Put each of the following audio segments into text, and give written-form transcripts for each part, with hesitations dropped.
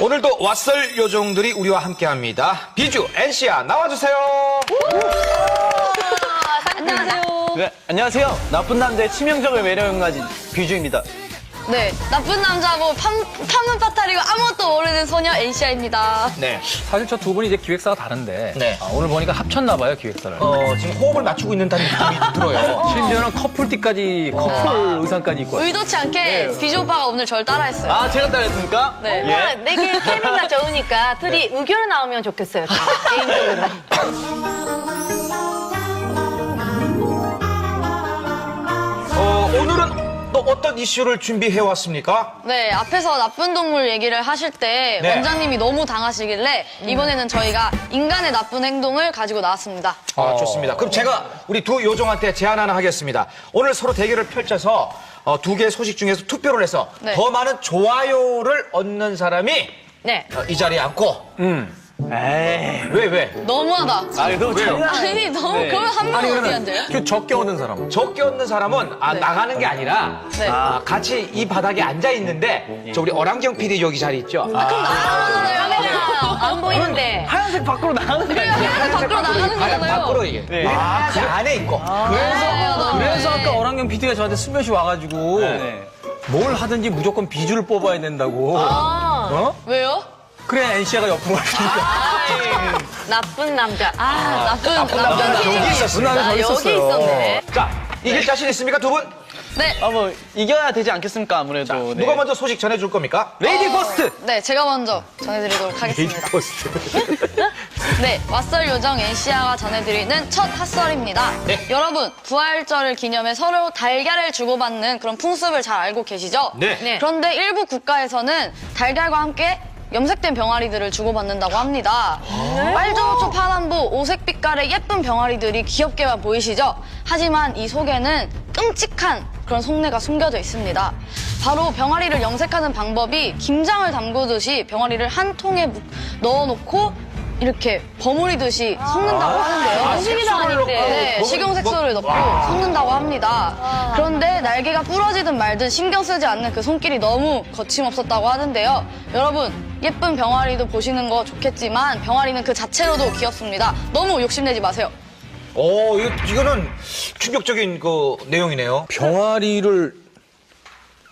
오늘도 왓썰 요정들이 우리와 함께합니다. 비주 NC야 나와주세요. 안녕하세요. 네, 안녕하세요. 나쁜 남자의 치명적인 매력을 가진 비주입니다. 네, 나쁜 남자고 파문 파탈이고 아무것도 모르는 소녀 NC야입니다. 네. 사실 저 두 분이 이제 기획사가 다른데 네. 오늘 보니까 합쳤나 봐요 기획사를. 지금 호흡을 맞추고 있는다는 느낌이 들어요. 심지어는 커플티까지 커플 의상까지 입고 왔어요. 의도치 않게 비주 오빠가 오늘 저를 따라했어요. 아, 제가 따라했습니까? 네. 예. 내게 케미가 좋으니까 둘이 의견 나오면 좋겠어요. 저는 개인적으로. 오늘은 또 어떤 이슈를 준비해 왔습니까? 네, 앞에서 나쁜 동물 얘기를 하실 때 네. 원장님이 너무 당하시길래 이번에는 저희가 인간의 나쁜 행동을 가지고 나왔습니다. 좋습니다. 그럼 제가 우리 두 요정한테 제안 하나 하겠습니다. 오늘 서로 대결을 펼쳐서 두 개의 소식 중에서 투표를 해서 네. 더 많은 좋아요를 얻는 사람이 네. 이 자리에 앉고 에이. 왜? 너무하다. 아, 이거 왜요? 아니, 너무, 네. 그러면 한 명이 어디 그러면 앉아요? 그 적게 얻은 사람. 적게 얻는 사람은 네. 나가는 게 아니라 네. 같이 이 바닥에 앉아 있는데 저 우리 어랑경 PD 여기 자리 있죠? 그럼 나가는 거잖아요. 안 보이는데. 하얀색 밖으로 나가는 거 그래요. 아니에요? 밖으로 나가는 거잖아요. 밖으로 이게. 네. 그 안에 있고. 그래서 아까 어랑경 PD가 저한테 스며시 와가지고 네. 뭘 하든지 무조건 비주를 뽑아야 된다고. 어? 왜요? 그래 NC가 옆으로 가니까. 나쁜 남자. 나쁜 남자 남자. 여기 있었습니다. 누나가 저기 있었어요. 있었네. 자, 이길 자신 있습니까, 두 분? 네. 아, 뭐, 이겨야 되지 않겠습니까, 아무래도. 네. 누가 먼저 소식 전해줄 겁니까? 레이디 퍼스트! 네, 제가 먼저 전해드리도록 하겠습니다. 포스트. 네, 왓썰 요정 NC야가 전해드리는 첫 핫썰입니다. 네. 여러분, 부활절을 기념해 서로 달걀을 주고받는 그런 풍습을 잘 알고 계시죠? 네. 네. 그런데 일부 국가에서는 달걀과 함께 염색된 병아리들을 주고받는다고 합니다. 빨주노초 파란보 오색 빛깔의 예쁜 병아리들이 귀엽게만 보이시죠? 하지만 이 속에는 끔찍한 그런 속내가 숨겨져 있습니다. 바로 병아리를 염색하는 방법이 김장을 담그듯이 병아리를 한 통에 넣어놓고 이렇게 버무리듯이 섞는다고 하는데요. 음식이랑 아닌데. 네, 식용색소를 넣고 섞는다고 합니다. 그런데 날개가 부러지든 말든 신경 쓰지 않는 그 손길이 너무 거침없었다고 하는데요. 여러분, 예쁜 병아리도 보시는 거 좋겠지만 병아리는 그 자체로도 귀엽습니다. 너무 욕심내지 마세요. 이거는 충격적인 그 내용이네요. 병아리를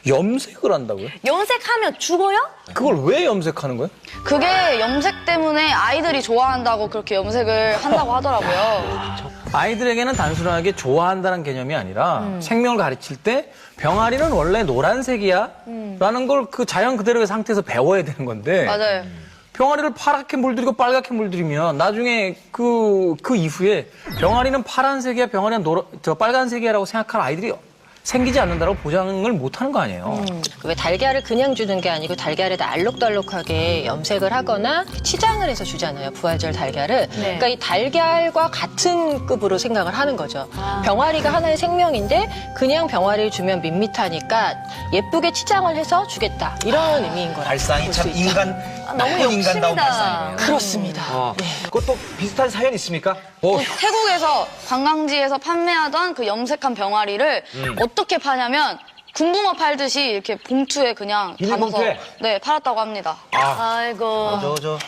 염색을 한다고요? 염색하면 죽어요? 그걸 왜 염색하는 거예요? 그게 염색 때문에 아이들이 좋아한다고 그렇게 염색을 한다고 하더라고요. 아이들에게는 단순하게 좋아한다는 개념이 아니라 생명을 가르칠 때 병아리는 원래 노란색이야 라는 걸 그 자연 그대로의 상태에서 배워야 되는 건데 맞아요. 병아리를 파랗게 물들이고 빨갛게 물들이면 나중에 그 이후에 병아리는 파란색이야 병아리는 빨간색이야라고 생각할 아이들이 생기지 않는다고 보장을 못 하는 거 아니에요. 왜 달걀을 그냥 주는 게 아니고 달걀에다 알록달록하게 염색을 하거나 치장을 해서 주잖아요. 부활절 달걀을. 그러니까 이 달걀과 같은 급으로 생각을 하는 거죠. 병아리가 하나의 생명인데 그냥 병아리를 주면 밋밋하니까 예쁘게 치장을 해서 주겠다. 이런 의미인 거예요. 발상이 참 나쁜 인간다운 발상이네요. 그렇습니다. 그것도 비슷한 사연 있습니까? 태국에서 관광지에서 판매하던 그 염색한 병아리를 어떻게 파냐면 군붕어 팔듯이 이렇게 봉투에 그냥 담아서 비닐봉투에? 네, 팔았다고 합니다. 아이고.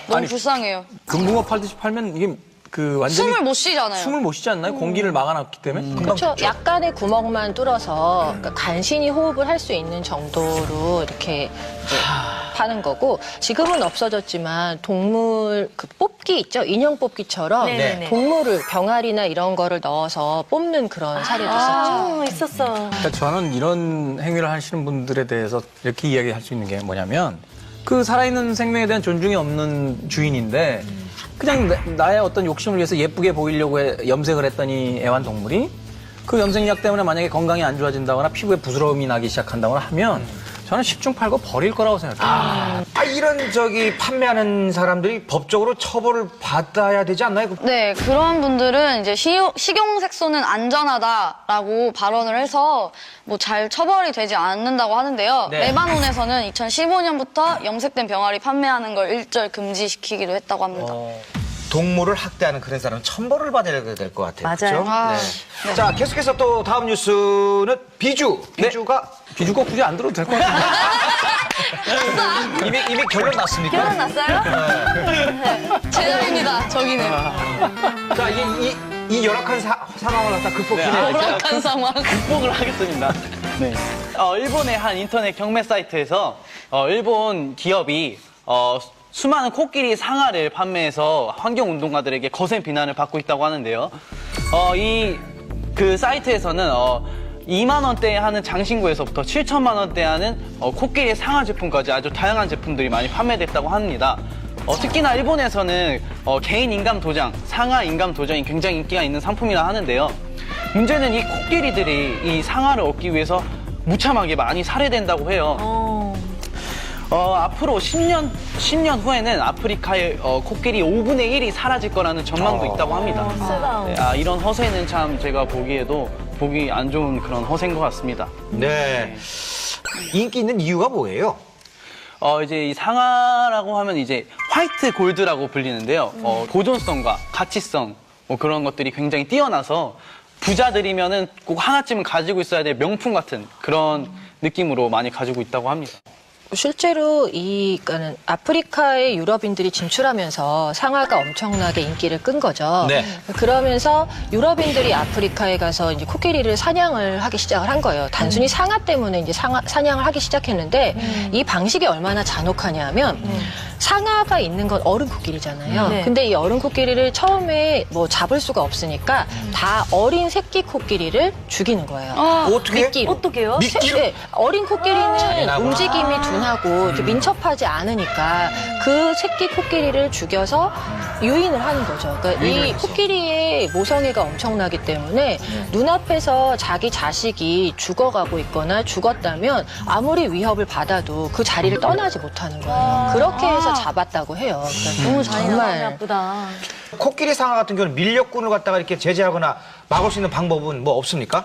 너무 불쌍해요. 금붕어 팔듯이 팔면 이게 그 완전히 숨을 못 쉬잖아요. 숨을 못 쉬지 않나요? 공기를 막아놨기 때문에. 그렇죠. 약간의 구멍만 뚫어서 그러니까 간신히 호흡을 할 수 있는 정도로 이렇게 이제 파는 거고 지금은 없어졌지만 동물 그 뽑기 있죠? 인형 뽑기처럼 네네네. 동물을 병아리나 이런 거를 넣어서 뽑는 그런 사례도 있었죠. 있었어. 그러니까 저는 이런 행위를 하시는 분들에 대해서 이렇게 이야기할 수 있는 게 뭐냐면 그 살아있는 생명에 대한 존중이 없는 주인인데 그냥 나의 어떤 욕심을 위해서 예쁘게 보이려고 염색을 했더니 애완동물이 그 염색약 때문에 만약에 건강이 안 좋아진다거나 피부에 부스러움이 나기 시작한다거나 하면 저는 10중 8구 버릴 거라고 생각해요. 이런 판매하는 사람들이 법적으로 처벌을 받아야 되지 않나요? 네, 그런 분들은 이제 식용색소는 안전하다라고 발언을 해서 뭐 잘 처벌이 되지 않는다고 하는데요. 네. 레바논에서는 2015년부터 염색된 병아리 판매하는 걸 일절 금지시키기로 했다고 합니다. 동물을 학대하는 그런 사람은 천벌을 받아야 될 것 같아요. 맞아요. 그렇죠? 아, 네. 자, 계속해서 또 다음 뉴스는 비주가 비주 꼭 굳이 안 들어도 될 것 같은데. 이미 결론 났습니까? 결혼 났어요? 제 자리입니다. 저기는. 자, 이 열악한 상황을 갖다 극복해내야 죠 열악한 상황. 극복을 하겠습니다. 네. 일본의 한 인터넷 경매 사이트에서 일본 기업이 수많은 코끼리 상아를 판매해서 환경운동가들에게 거센 비난을 받고 있다고 하는데요. 그 사이트에서는 2만 원대에 하는 장신구에서부터 7천만 원대에 하는 코끼리 상아 제품까지 아주 다양한 제품들이 많이 판매됐다고 합니다. 특히나 일본에서는 개인 인감 도장, 상아 인감 도장이 굉장히 인기가 있는 상품이라 하는데요. 문제는 이 코끼리들이 이 상아를 얻기 위해서 무참하게 많이 살해된다고 해요. 앞으로 10년 후에는 아프리카의 코끼리 5분의 1이 사라질 거라는 전망도 있다고 합니다. 네, 이런 허세는 참 제가 보기에도 보기 안 좋은 그런 허세인 것 같습니다. 네. 인기 있는 이유가 뭐예요? 이제 이 상아라고 하면 이제 화이트 골드라고 불리는데요. 보존성과 가치성 뭐 그런 것들이 굉장히 뛰어나서 부자들이면은 꼭 하나쯤은 가지고 있어야 될 명품 같은 그런 느낌으로 많이 가지고 있다고 합니다. 실제로 그러니까는 아프리카의 유럽인들이 진출하면서 상아가 엄청나게 인기를 끈 거죠. 네. 그러면서 유럽인들이 아프리카에 가서 이제 코끼리를 사냥을 하기 시작을 한 거예요. 단순히 상아 때문에 이제 사냥을 하기 시작했는데 이 방식이 얼마나 잔혹하냐면 상아가 있는 건 어른 코끼리잖아요. 네. 근데 이 어른 코끼리를 처음에 뭐 잡을 수가 없으니까 다 어린 새끼 코끼리를 죽이는 거예요. 어떻게? 미끼로. 어떻게요? 미끼로? 네, 어린 코끼리는 잔인하구나. 움직임이 둔하고 이렇게 민첩하지 않으니까 그 새끼 코끼리를 죽여서 유인을 하는 거죠. 그러니까 이 코끼리의 모성애가 엄청나기 때문에 눈앞에서 자기 자식이 죽어가고 있거나 죽었다면 아무리 위협을 받아도 그 자리를 떠나지 못하는 거예요. 그렇게 해서 잡았다고 해요. 그러니까 너무 잔인하다. 마음이 정말 아프다. 코끼리 상아 같은 경우는 밀렵꾼을 갖다가 이렇게 제재하거나 막을 수 있는 방법은 뭐 없습니까?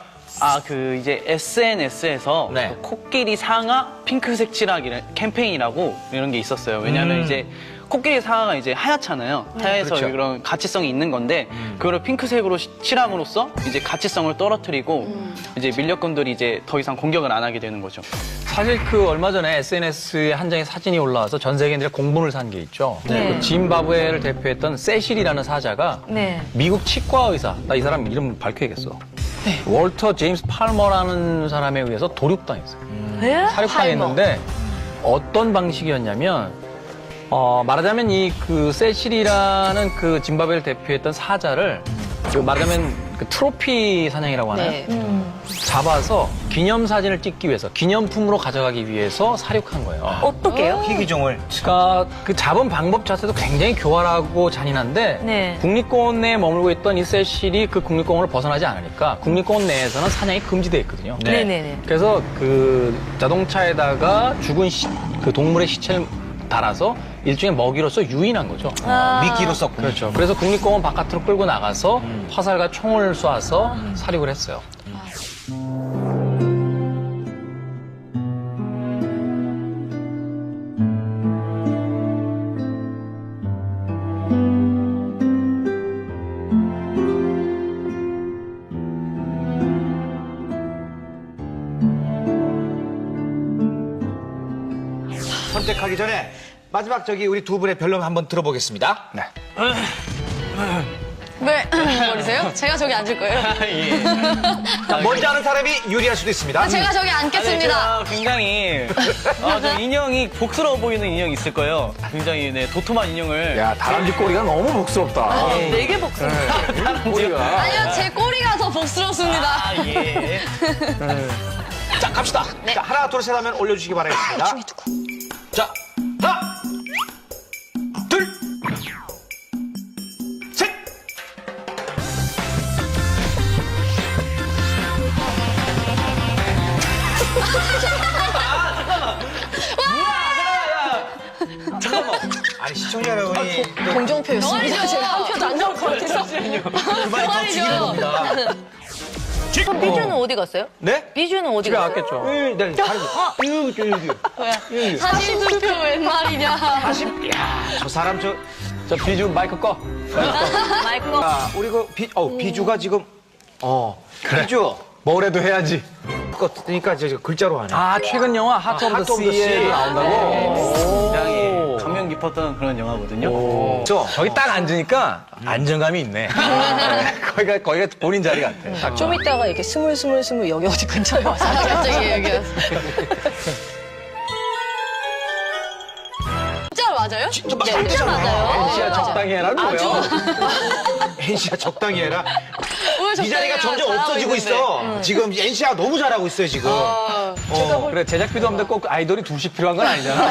이제 SNS에서 네. 코끼리 상아 핑크색 칠하기 캠페인이라고 이런 게 있었어요. 왜냐하면 이제 코끼리 상아가 이제 하얗잖아요. 하얘서 그렇죠. 그런 가치성이 있는 건데 그거를 핑크색으로 칠함으로써 이제 가치성을 떨어뜨리고 이제 밀렵꾼들이 이제 더 이상 공격을 안 하게 되는 거죠. 사실 그 얼마 전에 SNS에 한 장의 사진이 올라와서 전 세계인들의 공분을 산 게 있죠. 네. 그 짐바브웨를 대표했던 세실이라는 사자가 네. 미국 치과 의사, 나 이 사람 이름 밝혀야겠어. 월터 제임스 팔머라는 사람에 의해서 도륙당했어요. 네? 사륙당했는데 어떤 방식이었냐면 말하자면 이 그 세실이라는 그 짐바브웨를 대표했던 사자를 말하자면 그 트로피 사냥이라고 하나요? 네. 잡아서 기념사진을 찍기 위해서 기념품으로 가져가기 위해서 사육한 거예요. 어떻게요? 희귀종을. 그러니까 그 잡은 방법 자체도 굉장히 교활하고 잔인한데 네. 국립공원 내에 머물고 있던 이 세실이 그 국립공원을 벗어나지 않으니까 국립공원 내에서는 사냥이 금지되어 있거든요. 네. 네네네. 그래서 그 자동차에다가 죽은 그 동물의 시체를 달아서 일종의 먹이로서 유인한 거죠. 미끼로 썼군요. 그렇죠. 그래서 국립공원 바깥으로 끌고 나가서 화살과 총을 쏴서 사육을 했어요. 선택하기 전에 마지막 우리 두 분의 변론 한번 들어보겠습니다. 네. 왜 버리세요? 제가 저기 앉을 거예요. 자, 먼저 하는 사람이 유리할 수도 있습니다. 제가 저기 앉겠습니다. 제가 굉장히 좀 인형이 복스러워 보이는 인형이 있을 거예요. 굉장히 도톰한 인형을. 야, 다람쥐 꼬리가 너무 복스럽다. 되게 복스럽다. 꼬리가. 아니요, 제 꼬리가 더 복스럽습니다. 예. 자, 갑시다. 네. 자, 하나, 둘, 셋 하면 올려주시기 바라겠습니다. 중에 두고. 자, 하나, 둘, 셋. 아니, 시청자 여러분이 공정표였습니다. 제가 한 표도 안 나올 것 같아서. 그만이 더 죽이는 겁니다. 그럼 비주는 어디 갔어요? 네? 비주는 어디 집에 갔어요? 갔겠죠. 네, 다른 거. 사진 투표 웬 말이냐. 저 사람 저 비주 마이크 꺼. 마이크가 우리 비주가 지금, 비주. 뭐래도 해야지. 그거 뜨니까 이제 글자로 하네. 아, 최근 영화 하트 오브 하트 오브 더 시에 씨. 나온다고? 굉장히 감명 깊었던 그런 영화거든요. 저기 딱 앉으니까 안정감이 있네. 거기가 본인 자리 같아. 좀 이따가 이렇게 스물스물 여기 어디 근처에 와서 갑자기 얘기했어. 진짜 맞아요? 진짜 맞아요. NC야 적당히 해라, 뭐야. NC야 적당히 해라. 오늘 이 자리가 적당히 점점 잘하고 없어지고 있는데. 있어. 지금 NC가 너무 잘하고 있어요, 지금. 그래, 제작비도 없는데 꼭 아이돌이 둘씩 필요한 건 아니잖아.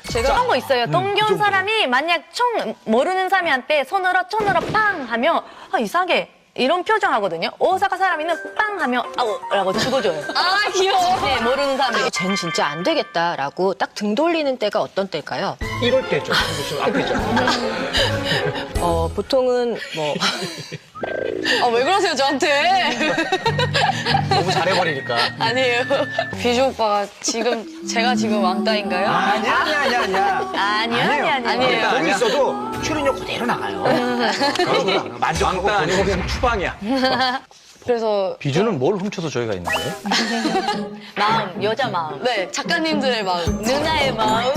제가 그런 거 있어요. 동경 사람이 만약 모르는 사람한테 손으로 빵 하면 이상하게 이런 표정 하거든요. 오사카 사람이는 빵 하면 아우라고 죽어줘요. 아, 귀여워. 네, 모르는 사람이. 쟤는 진짜 안 되겠다라고 딱 등 돌리는 때가 어떤 때일까요? 이럴 때죠. 지금 앞에 있죠. 보통은 뭐 아, 왜 그러세요, 저한테? 너무 잘해버리니까. 아니에요. 비주 오빠가 제가 지금 왕따인가요? 아니야. 아니에요. 거기 있어도 출연료 그대로 나가요. 만족하고 왕따 아니고 그냥 추방이야. 그래서 비주는 뭘 훔쳐서 저희가 있는데? 마음, 여자 마음. 네, 작가님들의 마음. 누나의 마음.